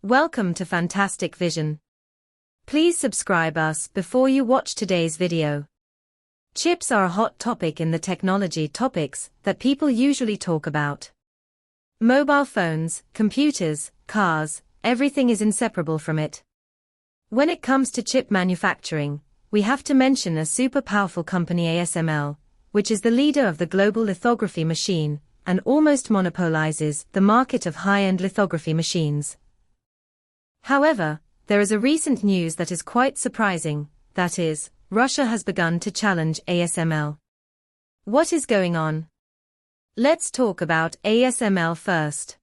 Welcome to Fantastic Vision. Please subscribe us before you watch today's video. Chips are a hot topic in the technology topics that people usually talk about. Mobile phones, computers, cars, everything is inseparable from it. When it comes to chip manufacturing, we have to mention a super powerful company ASML, which is the leader of the global lithography machine and almost monopolizes the market of high-end lithography machines. However, there is a recent news that is quite surprising, that is, Russia has begun to challenge ASML. What is going on? Let's talk about ASML first.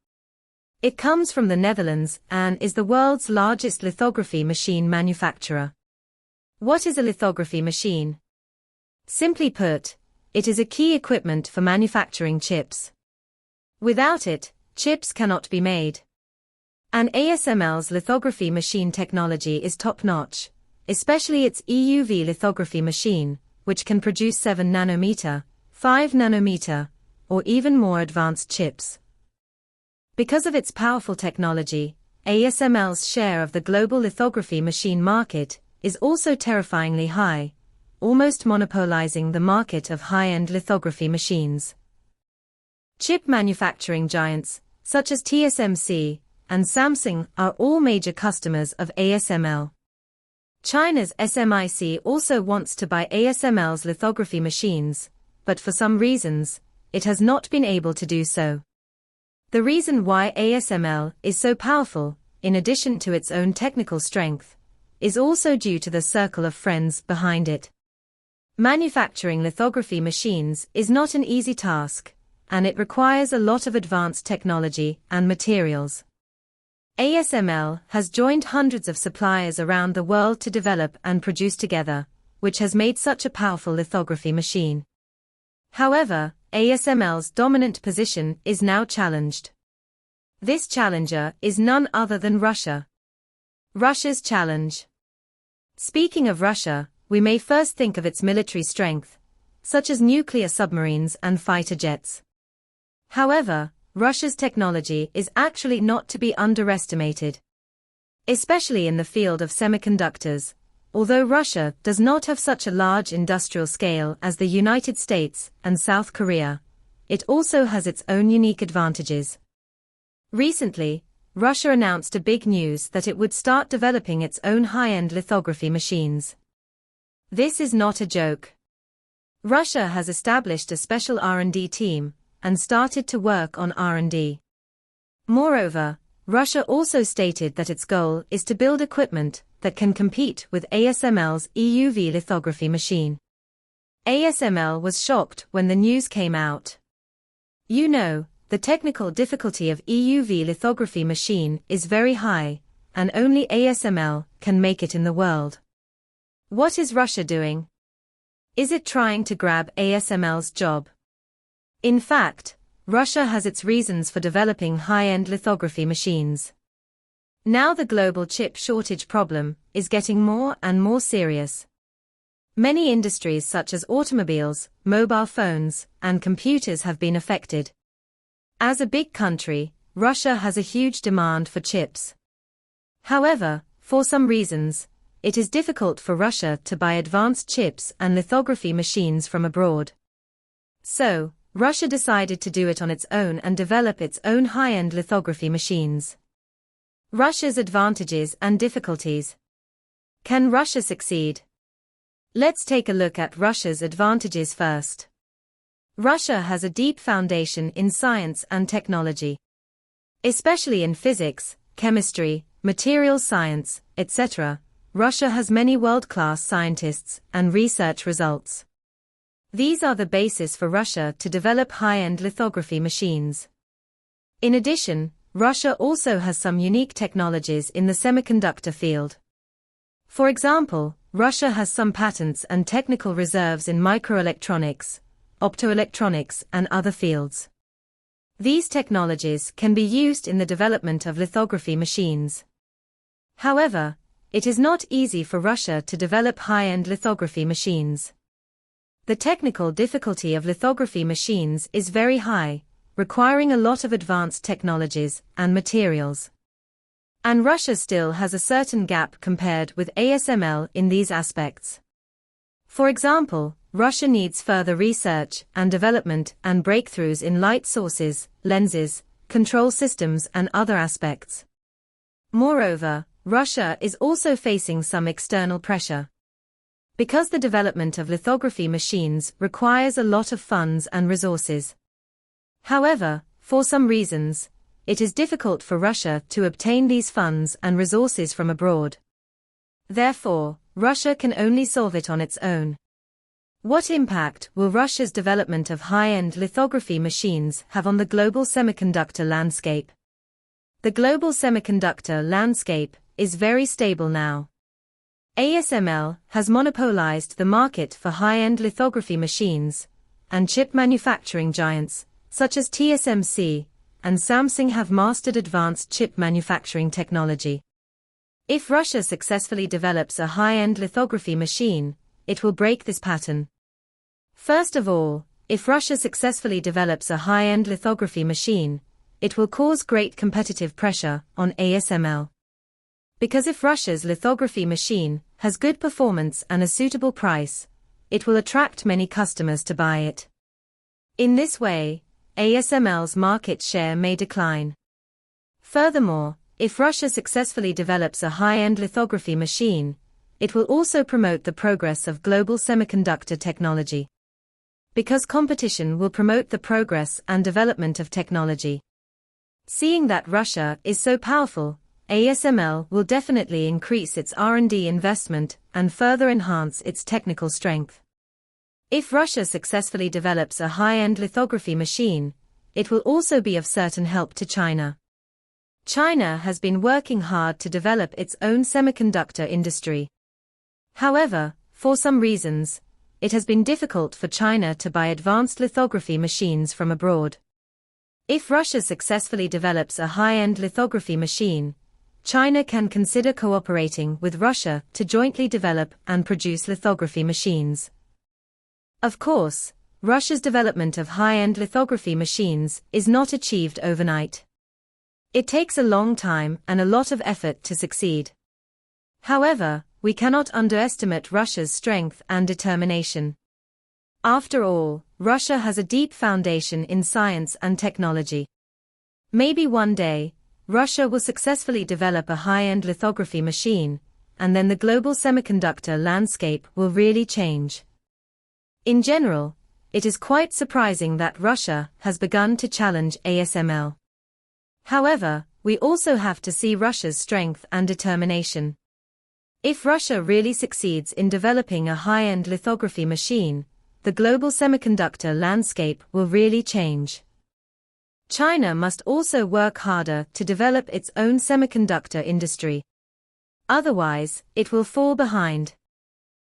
It comes from the Netherlands and is the world's largest lithography machine manufacturer. What is a lithography machine? Simply put, it is a key equipment for manufacturing chips. Without it, chips cannot be made. And ASML's lithography machine technology is top-notch, especially its EUV lithography machine, which can produce 7 nanometer, 5 nanometer, or even more advanced chips. Because of its powerful technology, ASML's share of the global lithography machine market is also terrifyingly high, almost monopolizing the market of high-end lithography machines. Chip manufacturing giants, such as TSMC and Samsung, are all major customers of ASML. China's SMIC also wants to buy ASML's lithography machines, but for some reasons, it has not been able to do so. The reason why ASML is so powerful, in addition to its own technical strength, is also due to the circle of friends behind it. Manufacturing lithography machines is not an easy task, and it requires a lot of advanced technology and materials. ASML has joined hundreds of suppliers around the world to develop and produce together, which has made such a powerful lithography machine. However, ASML's dominant position is now challenged. This challenger is none other than Russia. Russia's challenge. Speaking of Russia, we may first think of its military strength, such as nuclear submarines and fighter jets. However, Russia's technology is actually not to be underestimated. Especially in the field of semiconductors, although Russia does not have such a large industrial scale as the United States and South Korea, it also has its own unique advantages. Recently, Russia announced a big news that it would start developing its own high-end lithography machines. This is not a joke. Russia has established a special R&D team and started to work on R&D. Moreover, Russia also stated that its goal is to build equipment that can compete with ASML's EUV lithography machine. ASML was shocked when the news came out. You know, the technical difficulty of EUV lithography machine is very high, and only ASML can make it in the world. What is Russia doing? Is it trying to grab ASML's job? In fact, Russia has its reasons for developing high-end lithography machines. Now the global chip shortage problem is getting more and more serious. Many industries such as automobiles, mobile phones, and computers have been affected. As a big country, Russia has a huge demand for chips. However, for some reasons, it is difficult for Russia to buy advanced chips and lithography machines from abroad. So, Russia decided to do it on its own and develop its own high-end lithography machines. Russia's advantages and difficulties. Can Russia succeed? Let's take a look at Russia's advantages first. Russia has a deep foundation in science and technology. Especially in physics, chemistry, materials science, etc., Russia has many world-class scientists and research results. These are the basis for Russia to develop high-end lithography machines. In addition, Russia also has some unique technologies in the semiconductor field. For example, Russia has some patents and technical reserves in microelectronics, optoelectronics, and other fields. These technologies can be used in the development of lithography machines. However, it is not easy for Russia to develop high-end lithography machines. The technical difficulty of lithography machines is very high, requiring a lot of advanced technologies and materials. And Russia still has a certain gap compared with ASML in these aspects. For example, Russia needs further research and development and breakthroughs in light sources, lenses, control systems and other aspects. Moreover, Russia is also facing some external pressure. Because the development of lithography machines requires a lot of funds and resources. However, for some reasons, it is difficult for Russia to obtain these funds and resources from abroad. Therefore, Russia can only solve it on its own. What impact will Russia's development of high-end lithography machines have on the global semiconductor landscape? The global semiconductor landscape is very stable now. ASML has monopolized the market for high-end lithography machines, and chip manufacturing giants, such as TSMC and Samsung have mastered advanced chip manufacturing technology. If Russia successfully develops a high-end lithography machine, it will break this pattern. First of all, if Russia successfully develops a high-end lithography machine, it will cause great competitive pressure on ASML. Because if Russia's lithography machine has good performance and a suitable price, it will attract many customers to buy it. In this way, ASML's market share may decline. Furthermore, if Russia successfully develops a high-end lithography machine, it will also promote the progress of global semiconductor technology. Because competition will promote the progress and development of technology. Seeing that Russia is so powerful, ASML will definitely increase its R&D investment and further enhance its technical strength. If Russia successfully develops a high-end lithography machine, it will also be of certain help to China. China has been working hard to develop its own semiconductor industry. However, for some reasons, it has been difficult for China to buy advanced lithography machines from abroad. If Russia successfully develops a high-end lithography machine, China can consider cooperating with Russia to jointly develop and produce lithography machines. Of course, Russia's development of high-end lithography machines is not achieved overnight. It takes a long time and a lot of effort to succeed. However, we cannot underestimate Russia's strength and determination. After all, Russia has a deep foundation in science and technology. Maybe one day, Russia will successfully develop a high-end lithography machine, and then the global semiconductor landscape will really change. In general, it is quite surprising that Russia has begun to challenge ASML. However, we also have to see Russia's strength and determination. If Russia really succeeds in developing a high-end lithography machine, the global semiconductor landscape will really change. China must also work harder to develop its own semiconductor industry. Otherwise, it will fall behind.